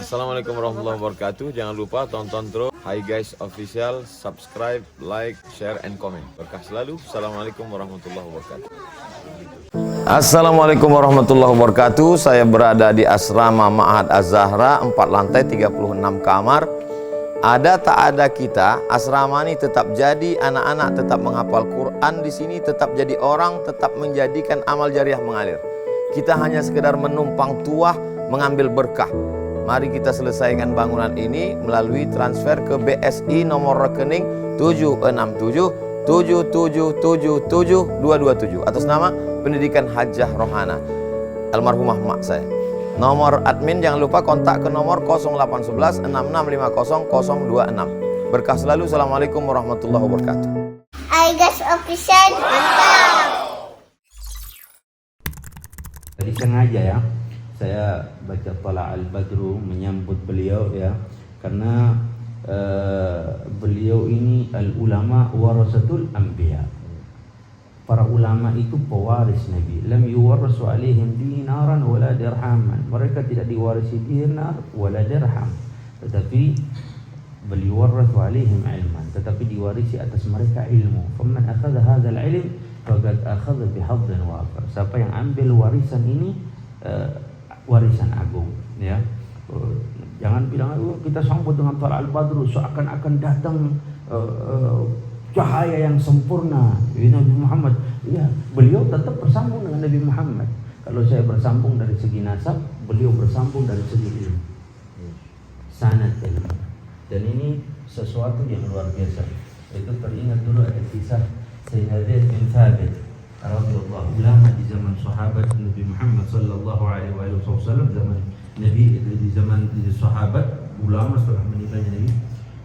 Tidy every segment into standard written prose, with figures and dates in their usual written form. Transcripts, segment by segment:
Assalamualaikum warahmatullahi wabarakatuh. Jangan lupa tonton terus Hi Guys Official, subscribe, like, share, and comment. Berkah selalu. Assalamualaikum warahmatullahi wabarakatuh. Assalamualaikum warahmatullahi wabarakatuh. Saya berada di asrama Ma'had Az-Zahra, 4 lantai 36 kamar. Ada tak ada kita, asrama ini tetap jadi, anak-anak tetap menghafal Quran di sini, tetap jadi orang, tetap menjadikan amal jariah mengalir. Kita hanya sekedar menumpang tuah, mengambil berkah. Mari kita selesaikan bangunan ini melalui transfer ke BSI nomor rekening 76777772227 atas nama Pendidikan Hajah Rohana, almarhumah mak saya. Nomor admin jangan lupa kontak ke nomor 0811 6650 026. Berkah selalu. Assalamualaikum warahmatullahi wabarakatuh. Hi Guys Official, mantap. Tadi sengaja ya, saya baca Thala al-Badru menyambut beliau ya, karena beliau ini al-ulama warasatul anbiya. Para ulama itu pewaris Nabi. Lam yuwarrasu alaihim dinaran wala dirhaman. Mereka tidak diwarisi dinar wala dirham, tetapi bal yuwarrasu alaihim ilman, tetapi diwarisi atas mereka ilmu. Faman akhadha hadzal ilm faqad akhadha bihadhin wafir. Siapa yang ambil warisan ini, warisan agung ya. Jangan bilang kita sambut dengan Thala al-Badru seakan-akan datang cahaya yang sempurna Nabi Muhammad. Ya, beliau tetap bersambung dengan Nabi Muhammad. Kalau saya bersambung dari segi nasab, beliau bersambung dari segi ilmu, sanad ilmu. Dan ini sesuatu yang luar biasa. Itu teringat dulu ada kisah Sayyidina Zaid bin Thabit radhiyallahu, ulama di zaman sahabat Nabi Muhammad sallallahu alaihi wasallam, zaman Nabi itu di zaman sahabat, ulama setelah meninggalnya Nabi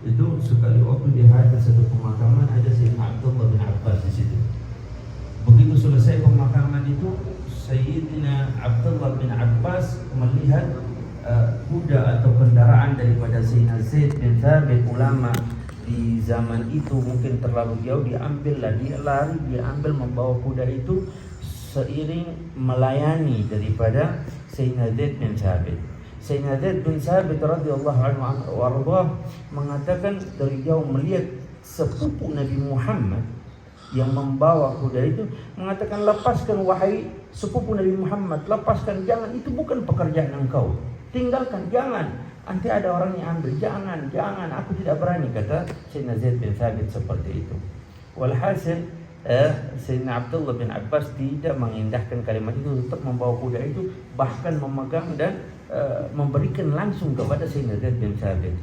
itu, sekali waktu di hari satu pemakaman ada Sayyidina Abdullah bin Abbas di situ. Begitu selesai pemakaman itu, Sayyidina Abdullah bin Abbas melihat kuda atau kendaraan daripada Sayyidina Zaid bin Thabit, ulama di zaman itu mungkin terlalu jauh, diambillah, dia lari, dia ambil membawa kuda itu seiring melayani daripada Sayyidina Zaid bin Thabit. Sayyidina Zaid bin Thabit radhiyallahu anhu warḍah mengatakan dari jauh melihat sepupu Nabi Muhammad yang membawa kuda itu, mengatakan, lepaskan wahai sepupu Nabi Muhammad, lepaskan, jangan, itu bukan pekerjaan engkau, tinggalkan, jangan, nanti ada orang yang ambil, jangan, aku tidak berani, kata Sayyidina Zaid bin Thabit seperti itu. Walhasil Sayyidina Abdullah bin Abbas tidak mengindahkan kalimat itu, tetap membawa kuda itu, bahkan memegang dan memberikan langsung kepada Sayyidina Zaid bin Thabit.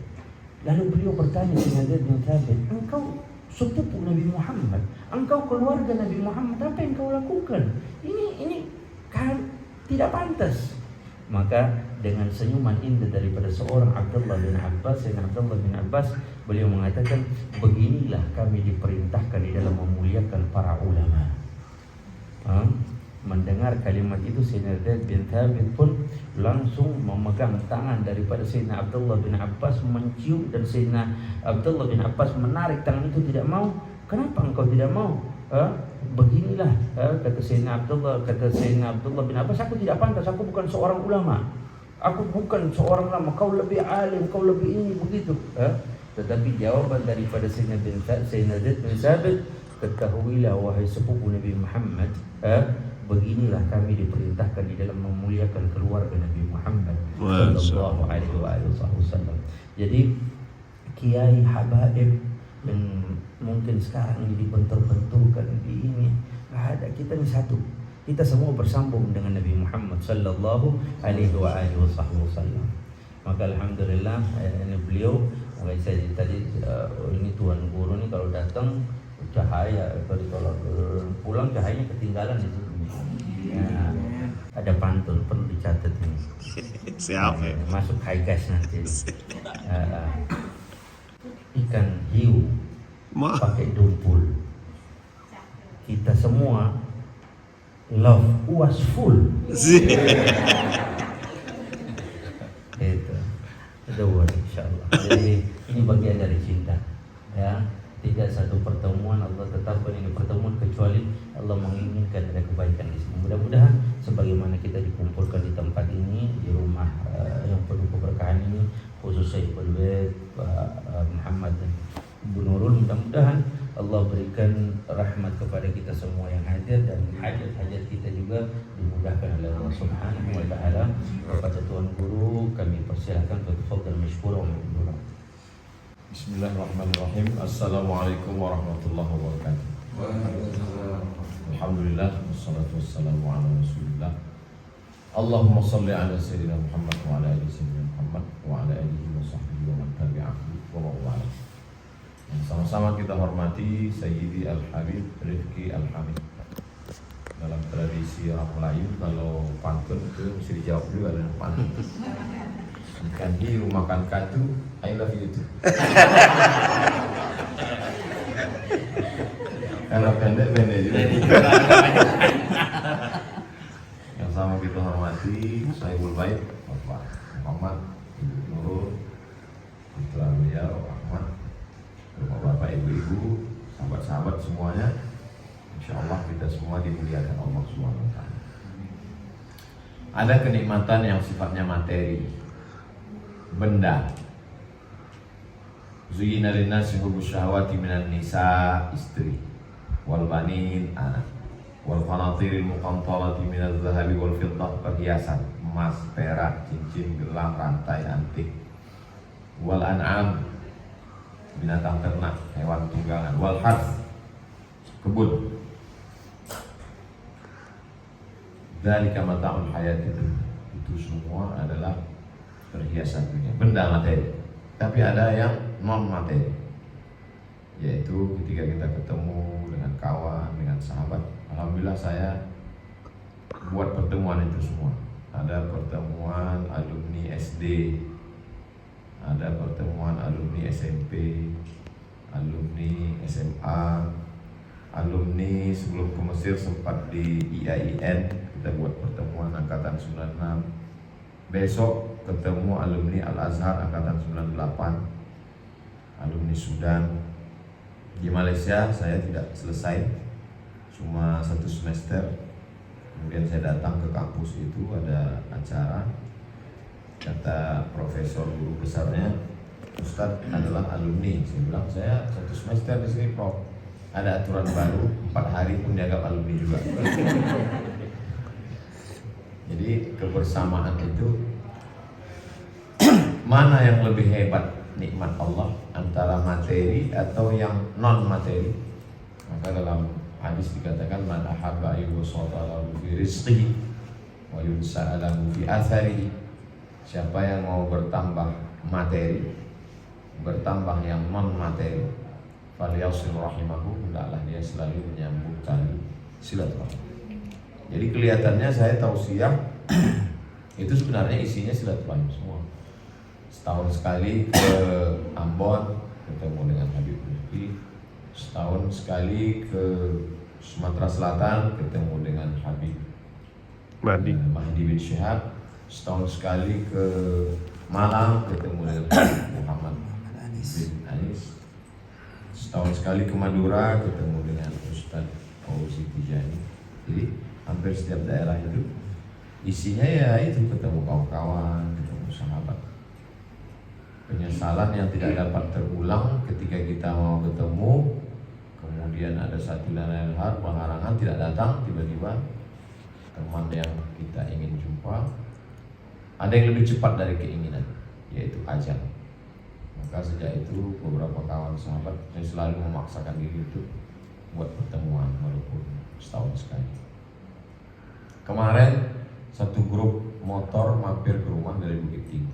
Lalu beliau bertanya, Sayyidina Zaid bin Thabit, engkau sepupu Nabi Muhammad, engkau keluarga Nabi Muhammad, apa yang kau lakukan? Ini kan tidak pantas. Maka dengan senyuman indah daripada seorang Abdullah bin Abbas, Sayyidina Abdullah bin Abbas, beliau mengatakan, beginilah kami diperintahkan di dalam memuliakan para ulama. Mendengar kalimat itu, Sayyidina Zaid bin Thabit pun langsung memegang tangan daripada Sayyidina Abdullah bin Abbas, mencium, dan Sayyidina Abdullah bin Abbas menarik tangan itu, tidak mau. Kenapa engkau tidak mau? Beginilah, kata Sayyidina Abdullah bin Abbas, aku tidak pantas, aku bukan seorang ulama, kau lebih alim, kau lebih ini, begitu. Tetapi jawaban daripada Sayyidina Zaid bin Thabit, ketahuilah wahai sepupu Nabi Muhammad, beginilah kami diperintahkan di dalam memuliakan keluarga Nabi Muhammad sallallahu alaihi wasallam. Jadi kiai habaib yang mungkin sekarang ini dibentur-benturkan di ini, nggak ada, kita ini satu. Kita semua bersambung dengan Nabi Muhammad sallallahu alaihi wasallam. Maka alhamdulillah, ini beliau, saya tadi ini tuan guru ini kalau datang cahaya, kalau pulang cahayanya ketinggalan di situ. Ya, ada pantun perlu dicatat ini. Siap ya. Masuk high gas nanti. Ikan hiu pakai dumpul. Kita semua love was full. Itu word insyaallah. Jadi ini bagian dari cinta. Ya. Tidak satu pertemuan Allah tetapkan ini pertemuan kecuali Allah menginginkan ada kebaikan di sini. Mudah-mudahan sebagaimana kita dikumpulkan di tempat ini, di rumah yang penuh keberkahan ini, khusus Syekh Perwet, Pak Muhammad dan Bu Nurul. Mudah-mudahan Allah berikan rahmat kepada kita semua yang hadir, dan hajat-hajat kita juga dimudahkan oleh Allah Subhanahu wa taala. Kepada Tuan Guru kami persilakan bertafadhal masykur wa ma'dzura. Bismillahirrahmanirrahim. Assalamualaikum warahmatullahi wabarakatuh. Alhamdulillah, wassalatu wassalamu ala Rasulillah. Allahumma salli ala Sayyidina Muhammad wa ala ali Sayyidina Muhammad wa ala alihi wa sahbihi wa man tabi'ahu wa ma'wala. Yang sama-sama kita hormati Sayyidi Al-Habib Rifki Al-Hamid. Dalam tradisi orang Melayu, kalau pantun itu mesti dijawab dulu ada pantun. Ikan hiu makan katu, I love you too. Kalau pendek juga. Yang sama kita hormati Saibul Bait Bapak Muhammad, Ibu Nurul, putra beliau Ahmad, Bapak Ibu-ibu, sahabat-sahabat semuanya. Insyaallah kita semua dimuliakan Allah Subhanahu wa taala. Ada kenikmatan yang sifatnya materi, benda. Zuyyina lin-nasi hubbus syahawati minan nisa, istri, wal banin, anak, wal qanatiril muqantarati minadz zahabi wal fiddah, perhiasan, emas, perak, cincin, gelang, rantai, antik, wal an'am, binatang ternak, hewan tunggangan, wal harth, kebun. Dzalika mata'ul hayatid dunya. Itu semua adalah perhiasan dunia, benda materi. Tapi ada yang non materi, yaitu ketika kita ketemu dengan kawan, dengan sahabat. Alhamdulillah saya buat pertemuan itu semua. Ada pertemuan alumni SD, ada pertemuan alumni SMP, alumni SMA, alumni sebelum ke Mesir sempat di IAIN, kita buat pertemuan angkatan 96. Besok ketemu alumni Al-Azhar angkatan 98, alumni Sudan. Di Malaysia saya tidak selesai, cuma 1 semester. Kemudian saya datang ke kampus itu, ada acara. Kata profesor guru besarnya, Ustadz adalah alumni. Saya bilang, saya 1 semester di sini, Prof. Ada aturan baru, 4 hari pun dianggap alumni juga. Jadi kebersamaan itu, mana yang lebih hebat nikmat Allah, antara materi atau yang non materi? Maka dalam hadis dikatakan, man ahabba ayyusata lahu fi rizqihi wa yunsa'a lahu fi atharihi. Siapa yang mau bertambah materi, bertambah yang non materi, falyasil rahimahu, hendaklah dia selalu menyambung tali silaturahmi. Jadi kelihatannya saya tausiah itu sebenarnya isinya silaturahmi semua. Setahun sekali ke Ambon ketemu dengan Habib Rifki, setahun sekali ke Sumatera Selatan ketemu dengan Habib Mahdi bin Syihab, setahun sekali ke Malang ketemu dengan Habib Muhammad bin Anis, setahun sekali ke Madura ketemu dengan Ustadz Fauzi Tijani. Jadi hampir setiap daerah itu isinya ya itu, ketemu kawan-kawan, ketemu sahabat. Penyesalan yang tidak dapat terulang ketika kita mau ketemu, kemudian ada satu dan lain hal penghalangan tidak datang, tiba-tiba teman yang kita ingin jumpa ada yang lebih cepat dari keinginan, yaitu ajal. Maka sejak itu beberapa kawan sahabat saya selalu memaksakan diri untuk buat pertemuan walaupun setahun sekali. Kemarin satu grup motor mampir ke rumah dari Bukit Tinggi.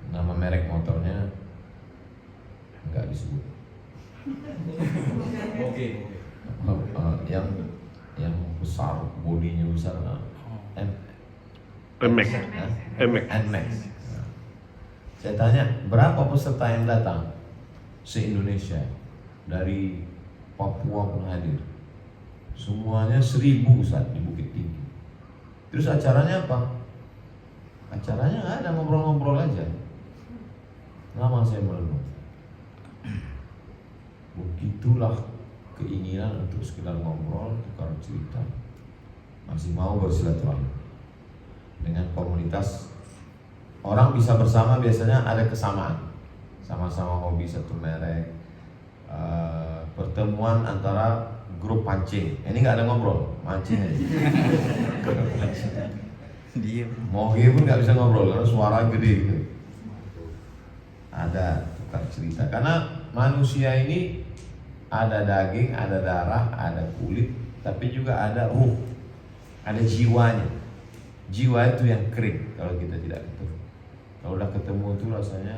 Nama merek motornya enggak disebut. Oke. Yang besar, bodinya besar, NMAX. NMAX. Saya tanya, berapa peserta yang datang se-Indonesia? Dari Papua pun hadir. Semuanya 1000 Ustaz di Bukit Tinggi. Terus acaranya apa? Acaranya nggak ada, ngobrol-ngobrol aja. Lama saya merenung. Begitulah keinginan untuk sekedar ngobrol, tukar cerita. Masih mau bersilaturahmi dengan komunitas orang bisa bersama biasanya ada kesamaan, sama-sama hobi satu merek. Pertemuan antara grup pancing, ini nggak ada ngobrol, mancing aja. Moge pun nggak bisa ngobrol karena suara gede gitu. Ada tukar cerita karena manusia ini ada daging, ada darah, ada kulit, tapi juga ada ruh, ada jiwanya. Jiwa itu yang kering kalau kita tidak ketemu. Kalau udah ketemu itu rasanya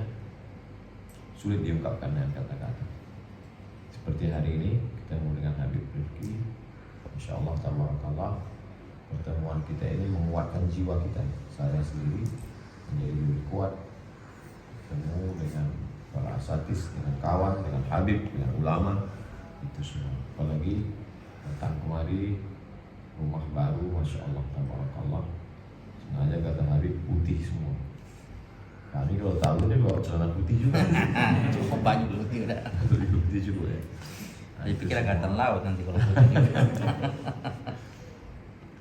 sulit diungkapkan dengan kata-kata. Seperti hari ini ketemu dengan Habib Rifki, Insya Allah tabarakallah, pertemuan kita ini menguatkan jiwa kita. Saya sendiri menjadi lebih kuat, ketemu dengan para asatis, dengan kawan, dengan Habib, dengan ulama, itu semua. Apalagi datang kemari rumah baru, Masya Allah tabarakallah, sengaja kata Habib putih semua. Kami kalau tahu dia bawa celana putih juga. Cukup banyak putih udah. Putih juga ya. Dipikir angkatan laut nanti kalau putih.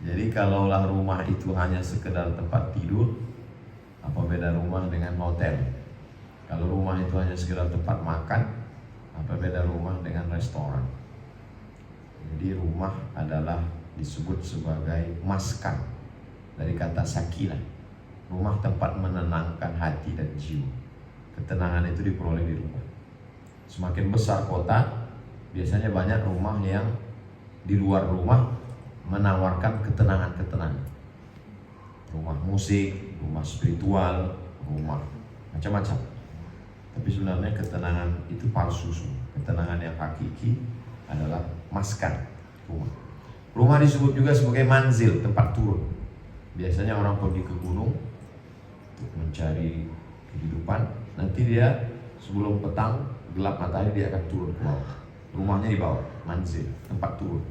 Jadi kalaulah rumah itu hanya sekedar tempat tidur, apa beda rumah dengan hotel? Kalau rumah itu hanya sekedar tempat makan, apa beda rumah dengan restoran? Jadi rumah adalah disebut sebagai maskan dari kata sakinah. Rumah tempat menenangkan hati dan jiwa. Ketenangan itu diperoleh di rumah. Semakin besar kota, biasanya banyak rumah yang di luar rumah menawarkan ketenangan-ketenangan. Rumah musik, rumah spiritual, rumah macam-macam. Tapi sebenarnya ketenangan itu palsu semua. Ketenangan yang hakiki adalah maskan, rumah. Rumah disebut juga sebagai manzil, tempat turun. Biasanya orang pergi ke gunung untuk mencari kehidupan. Nanti dia sebelum petang gelap matahari dia akan turun ke bawah. Rumahnya di bawah, manzil, tempat turun.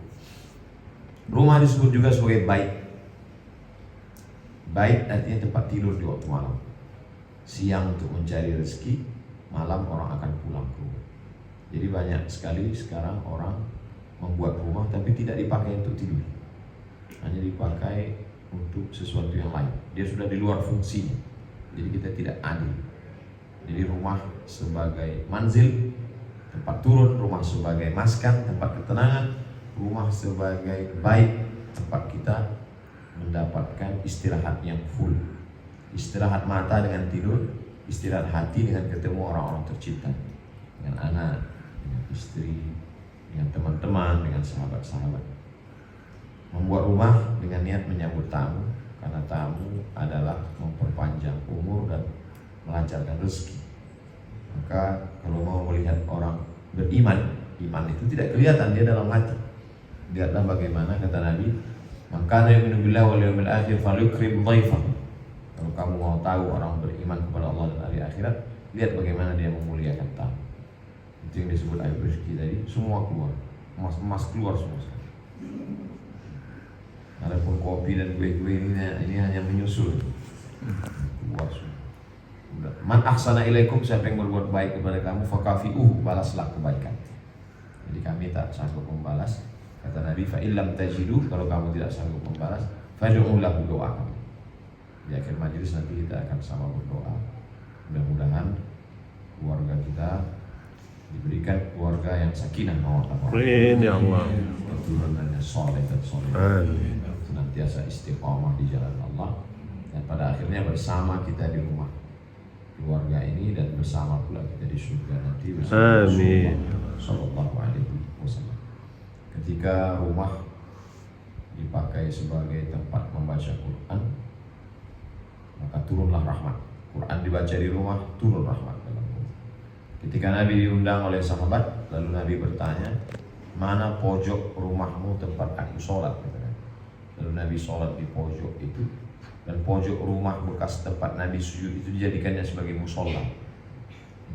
Rumah disebut juga sebagai bait. Bait artinya tempat tidur di waktu malam. Siang untuk mencari rezeki, malam orang akan pulang ke rumah. Jadi banyak sekali sekarang orang membuat rumah tapi tidak dipakai untuk tidur, hanya dipakai untuk sesuatu yang lain. Dia sudah di luar fungsinya. Jadi kita tidak adil. Jadi rumah sebagai manzil, tempat turun, rumah sebagai maskan, tempat ketenangan, rumah sebagai bait, tempat kita mendapatkan istirahat yang full. Istirahat mata dengan tidur, istirahat hati dengan ketemu orang-orang tercinta, dengan anak, dengan istri, dengan teman-teman, dengan sahabat-sahabat. Membuat rumah dengan niat menyambut tamu, karena tamu adalah memperpanjang umur dan melancarkan rezeki. Maka kalau mau melihat orang beriman, iman itu tidak kelihatan, dia dalam hati. Lihatlah bagaimana kata Nabi, "Maka yu'minu billahi wal yawmil akhir falyukrim dhaifahu." Kalau kamu mau tahu orang beriman kepada Allah dan hari akhirat, lihat bagaimana dia memuliakan tamu. Itu yang disebut ayat rezeki tadi, semua keluar, emas keluar semua. Adapun kopi dan kue-kue ini hanya menyusul, keluar semua. Man ahsana ilaikum, siapa yang berbuat baik kepada kamu, fakafi'uhu, balaslah kebaikan. Jadi kami tak sanggup membalas. Kata Nabi, fa illam tajidu, kalau kamu tidak sanggup membalas, fad'u lahu, doakan. Di akhir majelis nanti kita akan sama berdoa. Mudah-mudahan keluarga kita diberikan keluarga yang sakinah mawaddah. Amin ya Allah. Keturunannya soleh dan soleh. Amin. Senantiasa istiqamah di jalan Allah, dan pada akhirnya bersama kita di rumah keluarga ini, dan bersama pula kita di surga nanti bersama Amin. Rasulullah Sallallahu Alaihi Wasallam. Ketika rumah dipakai sebagai tempat membaca Quran, maka turunlah rahmat. Quran dibaca di rumah, turun rahmat dalam rumah. Ketika Nabi diundang oleh sahabat, lalu Nabi bertanya, "Mana pojok rumahmu tempat aku sholat?" Lalu Nabi sholat di pojok itu, dan pojok rumah bekas tempat Nabi sujud itu dijadikannya sebagai musola.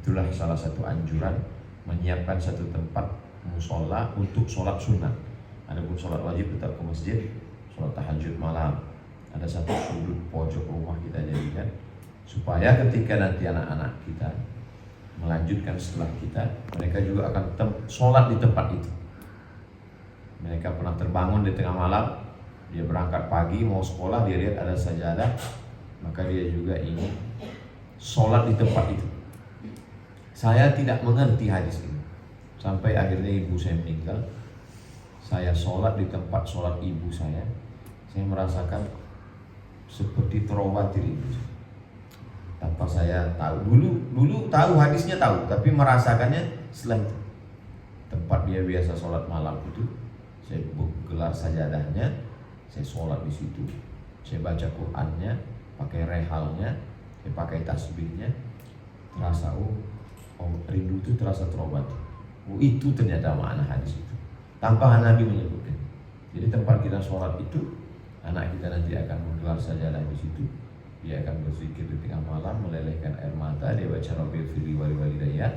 Itulah salah satu anjuran, menyiapkan satu tempat musola untuk sholat sunnah. Adapun sholat wajib tetap ke masjid, sholat tahajud malam. Ada satu sudut pojok rumah kita jadikan, supaya ketika nanti anak-anak kita melanjutkan setelah kita, mereka juga akan sholat di tempat itu. Mereka pernah terbangun di tengah malam, dia berangkat pagi mau sekolah, dia lihat ada sajadah, maka dia juga ingin sholat di tempat itu. Saya tidak mengerti hadis ini. Sampai akhirnya ibu saya meninggal, saya sholat di tempat sholat ibu saya merasakan seperti terobati ibu saya. Tanpa saya tahu, dulu tahu hadisnya tahu, tapi merasakannya setelah itu. Tempat dia biasa sholat malam itu, saya gelar sajadahnya, saya sholat di situ, saya baca Qurannya, pakai rehalnya, saya pakai tasbihnya, terasa rindu itu terasa terobati. Itu ternyata makna hadis itu. Tanpa Nabi menyebutkan. Jadi tempat kita sholat itu, anak kita nanti akan menggelar sajadah di situ. Dia akan berzikir di tengah malam, melelehkan air mata, dia baca Rabbil firli wali walidayya.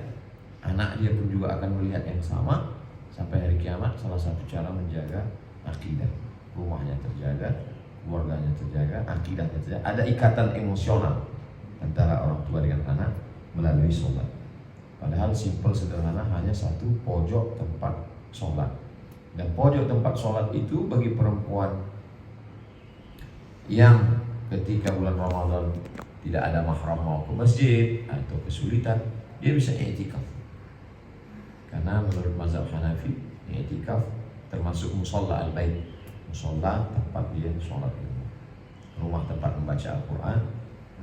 Anak dia pun juga akan melihat yang sama sampai hari kiamat. Salah satu cara menjaga akidah, rumahnya terjaga, keluarganya terjaga, akidahnya terjaga. Ada ikatan emosional antara orang tua dengan anak melalui sholat. Padahal simpel sederhana, hanya satu pojok tempat sholat. Dan pojok tempat sholat itu bagi perempuan yang ketika bulan Ramadan tidak ada mahram mau ke masjid atau kesulitan, dia bisa i'tikaf. Karena menurut mazhab Hanafi, i'tikaf termasuk musalla al-bait, musalla tempat dia sholat di rumah. Rumah tempat membaca Al-Quran,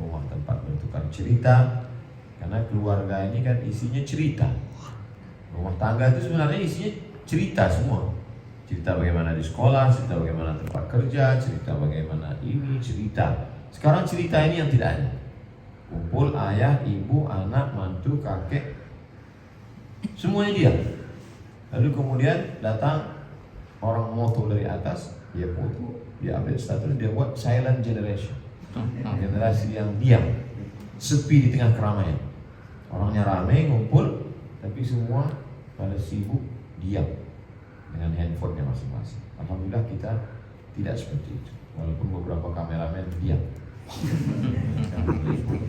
rumah tempat bertukar cerita. Karena keluarga ini kan isinya cerita. Rumah tangga itu sebenarnya isinya cerita semua. Cerita bagaimana di sekolah, cerita bagaimana tempat kerja, cerita bagaimana ini, cerita. Sekarang cerita ini yang tidak ada. Kumpul ayah, ibu, anak, mantu, kakek, semuanya diam. Lalu kemudian datang orang moto dari atas, dia foto, dia update status, dia buat silent generation. Generasi yang diam, sepi di tengah keramaian. Orangnya ramai, ngumpul, tapi semua pada sibuk, diam dengan handphonenya masing-masing. Alhamdulillah kita tidak seperti itu. Walaupun beberapa kameramen diam.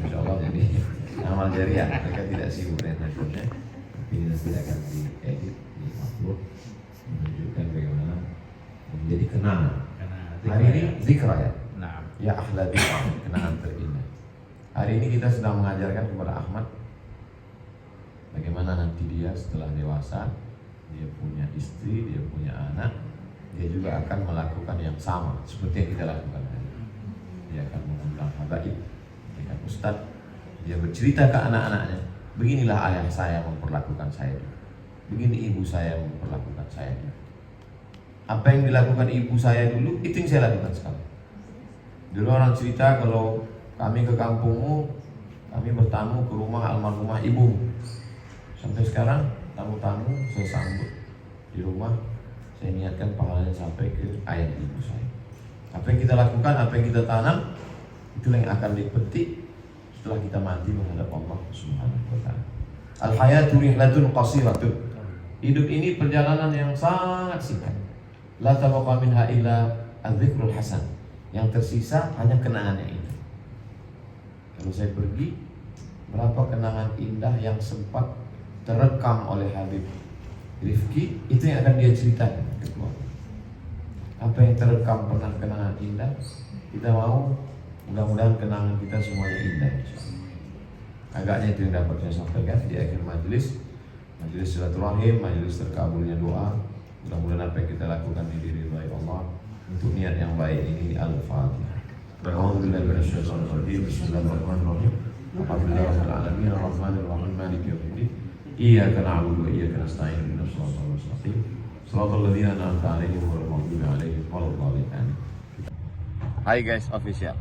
Insya Allah jadi amal jariah, mereka tidak sibuk dengan handphonenya, tapi nanti akan diedit, diupload, menunjukkan bagaimana menjadi kenangan. Hari ini zikra ya. Ya ahla dzikr, kenangan terindah. Hari ini kita sedang mengajarkan kepada Ahmad bagaimana nanti dia setelah dewasa, dia punya istri, dia punya anak, dia juga akan melakukan yang sama seperti yang kita lakukan hari ini. Dia akan mengundang habaib, dengan ustadz, dia bercerita ke anak-anaknya, beginilah ayah saya memperlakukan saya, begini ibu saya memperlakukan saya. Apa yang dilakukan ibu saya dulu, itu yang saya lakukan sekarang. Dulu orang cerita kalau kami ke kampungmu, kami bertamu ke rumah almarhumah ibu. Sampai sekarang tamu-tamu saya sambut di rumah, saya niatkan pahalanya sampai ke ayah ibu saya. Apa yang kita lakukan, apa yang kita tanam, itulah yang akan dipetik setelah kita mati menghadap Allah Subhanahu wa ta'ala. Al-hayatu rihlatun qasiratun. Hidup ini perjalanan yang sangat singkat. La tabqa minha illa adz-dzikrul hasan. Yang tersisa hanya kenangannya itu. Kalau saya pergi, berapa kenangan indah yang sempat terekam oleh Habib Rifki, itu yang akan dia ceritakan ke keluarga. Apa yang terekam pernah kenangan indah, kita mau mudah-mudahan kenangan kita semuanya indah. Agaknya itu yang dapat saya sampaikan di akhir majelis silaturahim, majelis terkabulnya doa. Mudah-mudahan apa yang kita lakukan ini diridhai Allah. Untuk niat yang baik ini, Al-Fatihah. A'udzubillahi minasyaitonir rajim. Bismillahirrahmanirrahim. Alhamdulillahirabbil alamin, arrahmanir rahim, maliki yaumiddin. Iyyaka na'budu wa iyyaka nasta'in. Ihdinas siratal mustaqim. Shiratal ladzina an'amta 'alaihim ghairil maghdubi 'alaihim waladdallin. Hai guys, official.